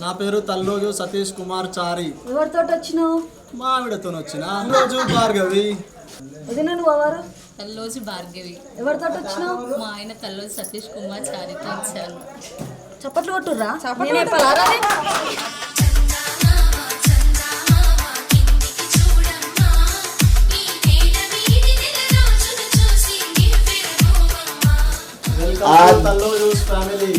నా పేరు తల్లోజు సతీష్ కుమార్ చారి. ఎవరితో వచ్చినావు? మా ఆవిడతో వచ్చిన. రోజు భార్గవి. వదిన నువ్వు ఎవరు? తల్లోజు భార్గవి. ఎవరితో వచ్చినావు? మా ఆయన తల్లోజు సతీష్ కుమార్ చారితో వచ్చాను. చప్పట్లు కొట్టుర్రా. Welcome to Talloju family.